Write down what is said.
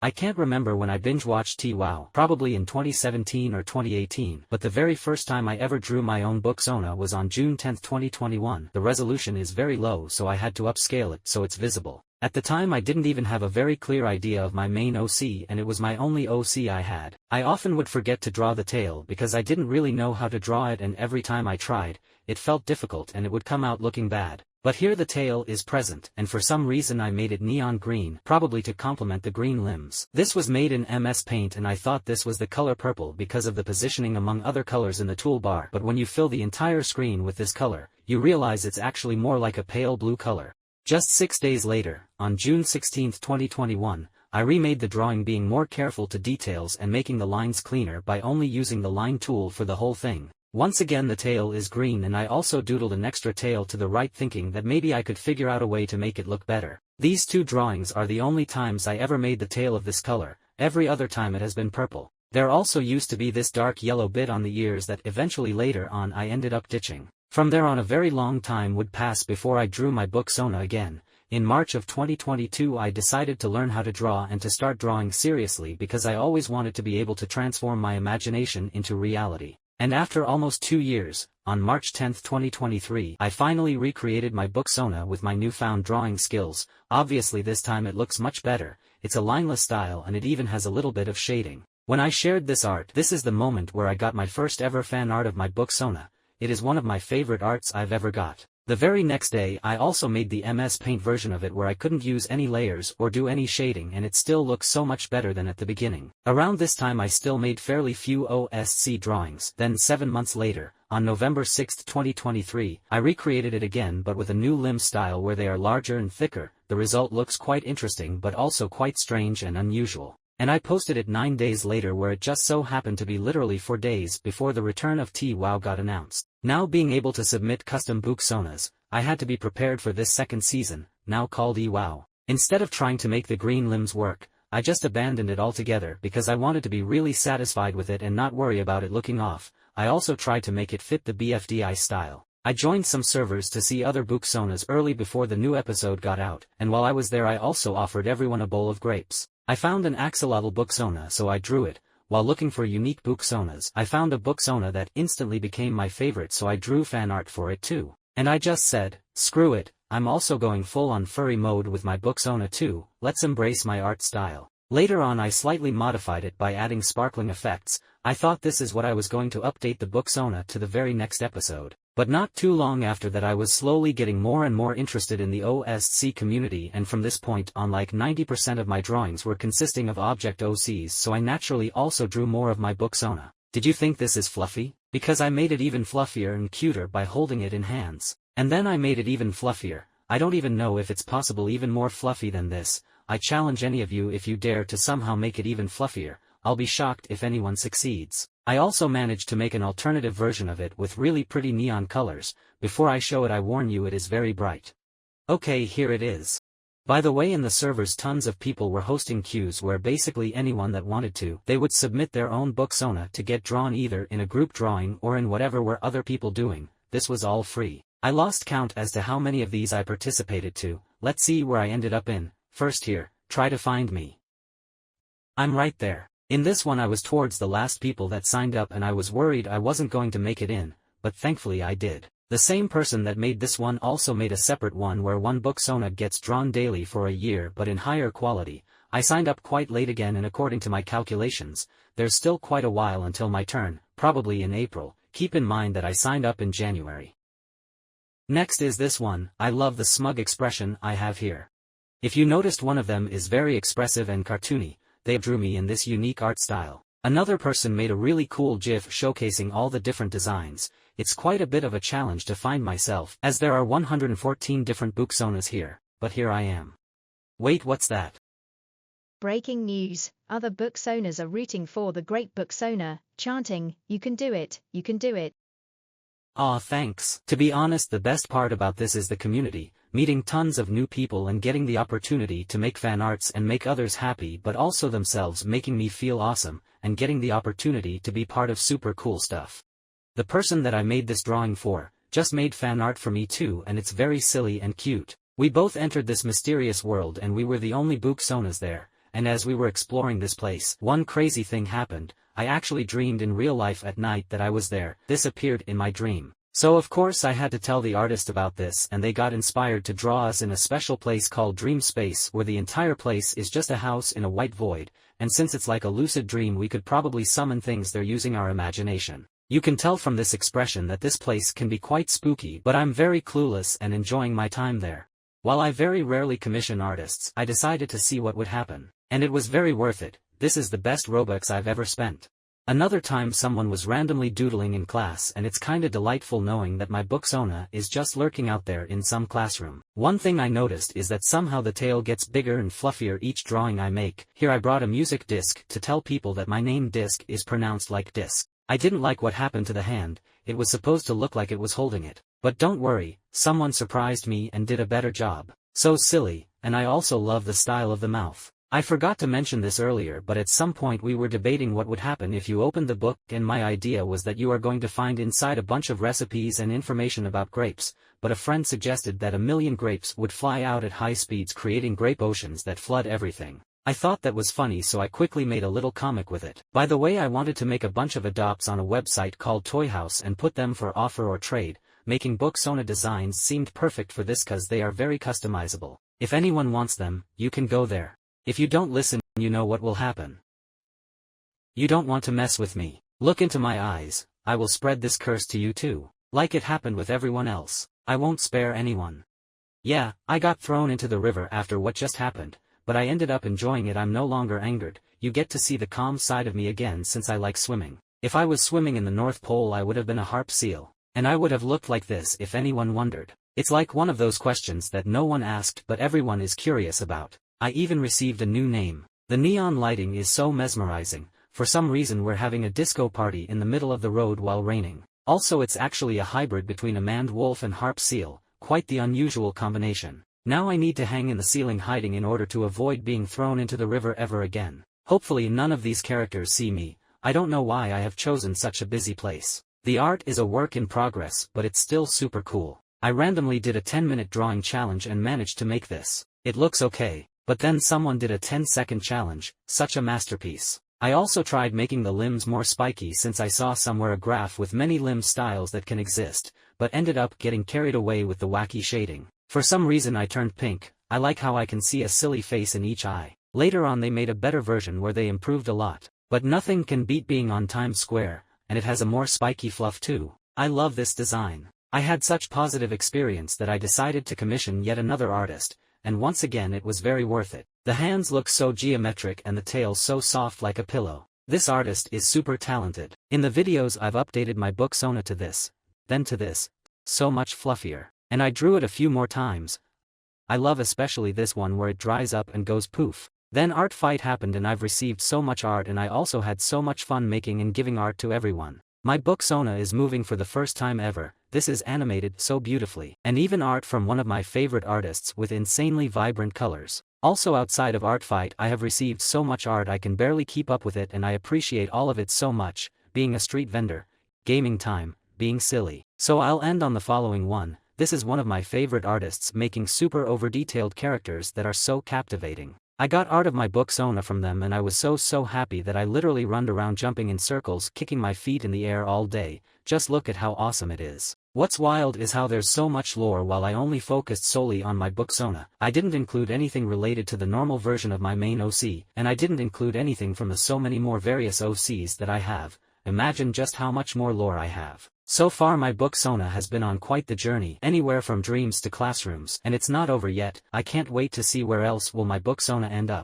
I can't remember when I binge-watched TWOW, probably in 2017 or 2018, but the very first time I ever drew my own Booksona was on June 10, 2021. The resolution is very low, so I had to upscale it so it's visible. At the time I didn't even have a very clear idea of my main OC, and it was my only OC I had. I often would forget to draw the tail because I didn't really know how to draw it, and every time I tried, it felt difficult and it would come out looking bad. But here the tail is present, and for some reason I made it neon green, probably to complement the green limbs. This was made in MS Paint, and I thought this was the color purple because of the positioning among other colors in the toolbar, but when you fill the entire screen with this color, you realize it's actually more like a pale blue color. Just 6 days later, on June 16, 2021, I remade the drawing, being more careful to details and making the lines cleaner by only using the line tool for the whole thing. Once again the tail is green, and I also doodled an extra tail to the right, thinking that maybe I could figure out a way to make it look better. These two drawings are the only times I ever made the tail of this color. Every other time it has been purple. There also used to be this dark yellow bit on the ears that eventually later on I ended up ditching. From there on a very long time would pass before I drew my Booksona again. In March of 2022 I decided to learn how to draw and to start drawing seriously because I always wanted to be able to transform my imagination into reality. And after almost 2 years, on March 10, 2023, I finally recreated my Booksona with my newfound drawing skills. Obviously this time it looks much better, it's a lineless style and it even has a little bit of shading. When I shared this art, this is the moment where I got my first ever fan art of my Booksona. It is one of my favorite arts I've ever got. The very next day I also made the MS Paint version of it where I couldn't use any layers or do any shading, and it still looks so much better than at the beginning. Around this time I still made fairly few OSC drawings. Then 7 months later, on November 6, 2023, I recreated it again but with a new limb style where they are larger and thicker. The result looks quite interesting but also quite strange and unusual. And I posted it 9 days later, where it just so happened to be literally 4 days before the return of TWOW got announced. Now being able to submit custom Booksonas, I had to be prepared for this second season, now called Ewow. Instead of trying to make the green limbs work, I just abandoned it altogether because I wanted to be really satisfied with it and not worry about it looking off. I also tried to make it fit the BFDI style. I joined some servers to see other Booksonas early before the new episode got out, and while I was there I also offered everyone a bowl of grapes. I found an axolotl Booksona, so I drew it. While looking for unique Booksonas, I found a Booksona that instantly became my favorite, so I drew fan art for it too. And I just said, screw it, I'm also going full on furry mode with my Booksona too, let's embrace my art style. Later on I slightly modified it by adding sparkling effects. I thought this is what I was going to update the Booksona to the very next episode. But not too long after that I was slowly getting more and more interested in the OSC community, and from this point on like 90% of my drawings were consisting of object OCs, so I naturally also drew more of my Booksona. Did you think this is fluffy? Because I made it even fluffier and cuter by holding it in hands. And then I made it even fluffier. I don't even know if it's possible even more fluffy than this. I challenge any of you, if you dare to somehow make it even fluffier, I'll be shocked if anyone succeeds. I also managed to make an alternative version of it with really pretty neon colors. Before I show it I warn you, it is very bright. Okay, here it is. By the way, in the servers tons of people were hosting queues where basically anyone that wanted to, they would submit their own Booksona to get drawn either in a group drawing or in whatever were other people doing. This was all free. I lost count as to how many of these I participated to. Let's see where I ended up in. First here, try to find me. I'm right there. In this one I was towards the last people that signed up, and I was worried I wasn't going to make it in, but thankfully I did. The same person that made this one also made a separate one where one Booksona gets drawn daily for a year but in higher quality. I signed up quite late again, and according to my calculations, there's still quite a while until my turn, probably in April. Keep in mind that I signed up in January. Next is this one. I love the smug expression I have here. If you noticed, one of them is very expressive and cartoony. They drew me in this unique art style. Another person made a really cool GIF showcasing all the different designs. It's quite a bit of a challenge to find myself, as there are 114 different Booksonas here, but here I am. Wait, what's that? Breaking news, other Booksonas are rooting for the great Booksona, chanting, "You can do it, you can do it." Aw, thanks. To be honest, the best part about this is the community, meeting tons of new people and getting the opportunity to make fan arts and make others happy, but also themselves making me feel awesome, and getting the opportunity to be part of super cool stuff. The person that I made this drawing for, just made fan art for me too, and it's very silly and cute. We both entered this mysterious world and we were the only Booksonas there, and as we were exploring this place, one crazy thing happened. I actually dreamed in real life at night that I was there. This appeared in my dream. So of course I had to tell the artist about this, and they got inspired to draw us in a special place called Dream Space, where the entire place is just a house in a white void, and since it's like a lucid dream we could probably summon things there using our imagination. You can tell from this expression that this place can be quite spooky, but I'm very clueless and enjoying my time there. While I very rarely commission artists, I decided to see what would happen. And it was very worth it. This is the best Robux I've ever spent. Another time someone was randomly doodling in class, and it's kinda delightful knowing that my Booksona is just lurking out there in some classroom. One thing I noticed is that somehow the tail gets bigger and fluffier each drawing I make. Here I brought a music disc to tell people that my name Disc is pronounced like disc. I didn't like what happened to the hand. It was supposed to look like it was holding it. But don't worry, someone surprised me and did a better job. So silly, and I also love the style of the mouth. I forgot to mention this earlier, but at some point we were debating what would happen if you opened the book, and my idea was that you are going to find inside a bunch of recipes and information about grapes, but a friend suggested that 1,000,000 grapes would fly out at high speeds, creating grape oceans that flood everything. I thought that was funny, so I quickly made a little comic with it. By the way, I wanted to make a bunch of adopts on a website called Toy House and put them for offer or trade. Making Booksona designs seemed perfect for this cause they are very customizable. If anyone wants them, you can go there. If you don't listen, you know what will happen. You don't want to mess with me. Look into my eyes. I will spread this curse to you too. Like it happened with everyone else. I won't spare anyone. Yeah, I got thrown into the river after what just happened, but I ended up enjoying it. I'm no longer angered. You get to see the calm side of me again since I like swimming. If I was swimming in the North Pole I would have been a harp seal. And I would have looked like this if anyone wondered. It's like one of those questions that no one asked but everyone is curious about. I even received a new name. The neon lighting is so mesmerizing. For some reason we're having a disco party in the middle of the road while raining. Also it's actually a hybrid between a maned wolf and harp seal, quite the unusual combination. Now I need to hang in the ceiling hiding in order to avoid being thrown into the river ever again. Hopefully none of these characters see me. I don't know why I have chosen such a busy place. The art is a work in progress, but it's still super cool. I randomly did a 10-minute drawing challenge and managed to make this. It looks okay. But then someone did a 10-second challenge, such a masterpiece. I also tried making the limbs more spiky since I saw somewhere a graph with many limb styles that can exist, but ended up getting carried away with the wacky shading. For some reason I turned pink. I like how I can see a silly face in each eye. Later on they made a better version where they improved a lot. But nothing can beat being on Times Square, and it has a more spiky fluff too. I love this design. I had such positive experience that I decided to commission yet another artist. And once again it was very worth it. The hands look so geometric and the tail so soft like a pillow. This artist is super talented. In the videos I've updated my Booksona to this, then to this, so much fluffier. And I drew it a few more times. I love especially this one where it dries up and goes poof. Then art fight happened and I've received so much art and I also had so much fun making and giving art to everyone. My Booksona is moving for the first time ever. This is animated so beautifully. And even art from one of my favorite artists with insanely vibrant colors. Also outside of art fight I have received so much art I can barely keep up with it and I appreciate all of it so much, being a street vendor, gaming time, being silly. So I'll end on the following one. This is one of my favorite artists making super over-detailed characters that are so captivating. I got art of my Booksona from them and I was so happy that I literally runned around jumping in circles kicking my feet in the air all day. Just look at how awesome it is. What's wild is how there's so much lore while I only focused solely on my Booksona. I didn't include anything related to the normal version of my main OC, and I didn't include anything from the so many more various OCs that I have. Imagine just how much more lore I have. So far my Booksona has been on quite the journey, anywhere from dreams to classrooms, and it's not over yet. I can't wait to see where else will my Booksona end up.